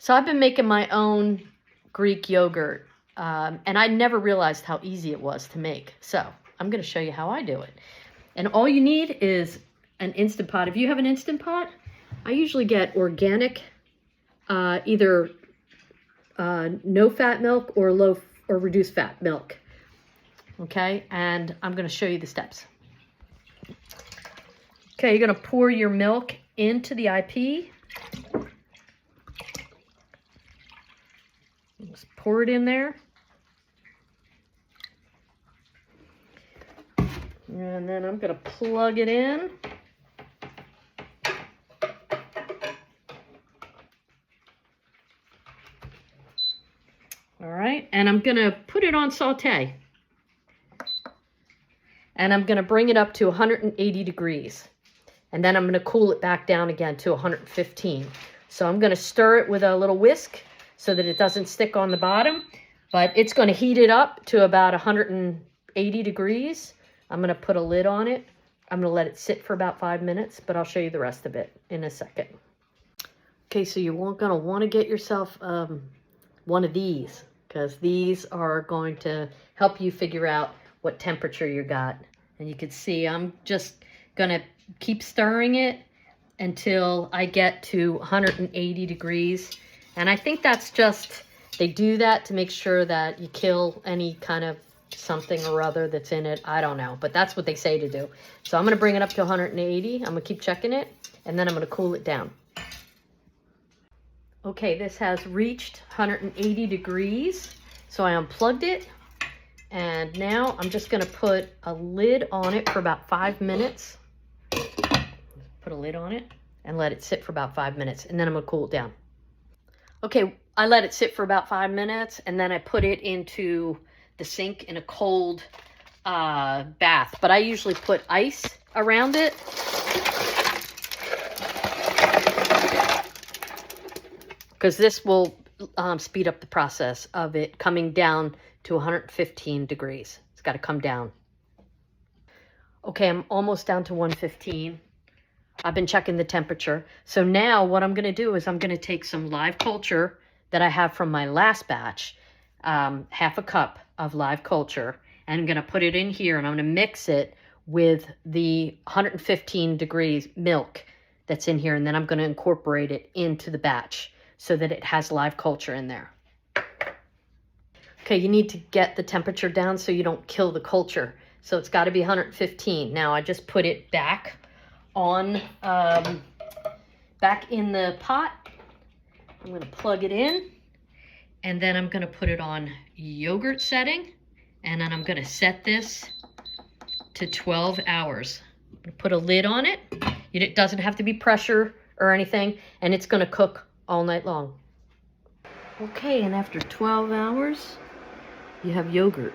So I've been making my own Greek yogurt, and I never realized how easy it was to make. So I'm going to show you how I do it. And all you need is an Instant Pot. If you have an Instant Pot, I usually get organic, either no-fat milk or low or reduced fat milk. Okay, and I'm going to show you the steps. Okay, you're going to pour your milk into the IP. Just pour it in there. And then I'm going to plug it in. All right, and I'm going to put it on saute. And I'm going to bring it up to 180 degrees. And then I'm going to cool it back down again to 115. So I'm going to stir it with a little whisk so that it doesn't stick on the bottom. But it's going to heat it up to about 180 degrees. I'm going to put a lid on it. I'm going to let it sit for about 5 minutes, but I'll show you the rest of it in a second. Okay, so you're going to want to get yourself one of these, because these are going to help you figure out what temperature you got. And you can see I'm just going to keep stirring it until I get to 180 degrees. And I think that's just, they do that to make sure that you kill any kind of something or other that's in it. I don't know, but that's what they say to do. So I'm going to bring it up to 180. I'm going to keep checking it, and then I'm going to cool it down. Okay, this has reached 180 degrees. So I unplugged it. And now I'm just going to put a lid on it for about 5 minutes. Put a lid on it and let it sit for about 5 minutes. And then I'm going to cool it down. Okay, I let it sit for about 5 minutes. And then I put it into the sink in a cold bath. But I usually put ice around it. Because this will speed up the process of it coming down to 115 degrees. It's got to come down. Okay, I'm almost down to 115. I've been checking the temperature. So now what I'm going to do is I'm going to take some live culture that I have from my last batch, half a cup of live culture, and I'm going to put it in here, and I'm going to mix it with the 115 degrees milk that's in here, and then I'm going to incorporate it into the batch so that it has live culture in there. Okay, you need to get the temperature down so you don't kill the culture. So it's got to be 115. Now I just put it back on, back in the pot. I'm going to plug it in, and then I'm going to put it on yogurt setting, and then I'm going to set this to 12 hours. I'm going to put a lid on it. It doesn't have to be pressure or anything, and it's going to cook all night long. Okay, and after 12 hours, you have yogurt.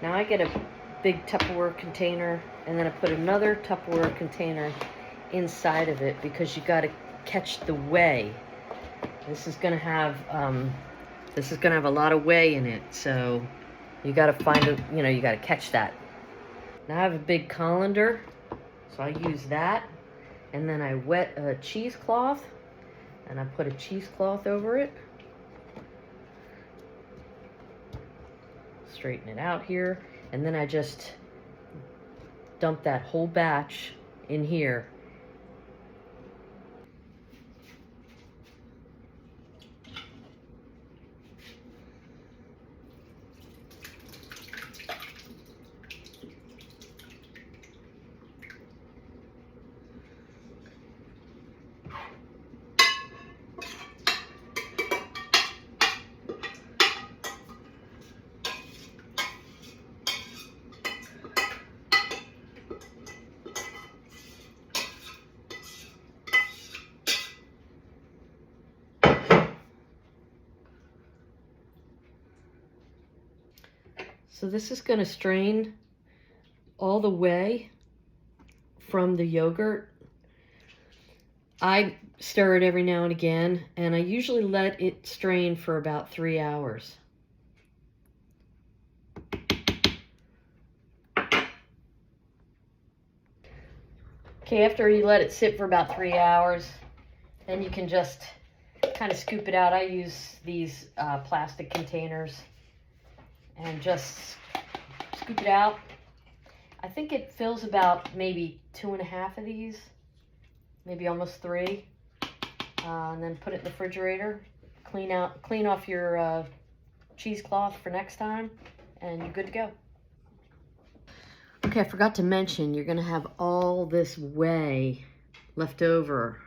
Now I get a big Tupperware container, and then I put another Tupperware container inside of it because you got to catch the whey. This is going to have a lot of whey in it, so you got to find you got to catch that. Now I have a big colander, so I use that, and then I wet a cheesecloth, and I put a cheesecloth over it. Straighten it out here, and then I just dump that whole batch in here. So this is going to strain all the whey from the yogurt. I stir it every now and again, and I usually let it strain for about 3 hours. Okay, after you let it sit for about 3 hours, then you can just kind of scoop it out. I use these plastic containers and just scoop it out. I think it fills about maybe 2.5 of these, maybe almost 3. And then put it in the refrigerator. Clean off your cheesecloth for next time, and you're good to go. Okay, I forgot to mention, you're gonna have all this whey left over.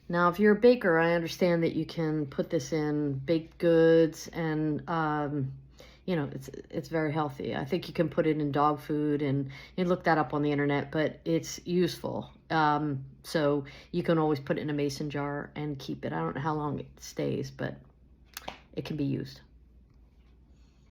Now, if you're a baker, I understand that you can put this in baked goods, and you know, it's very healthy. I think you can put it in dog food, and you look that up on the internet, but it's useful. So you can always put it in a mason jar and keep it. I don't know how long it stays, but it can be used.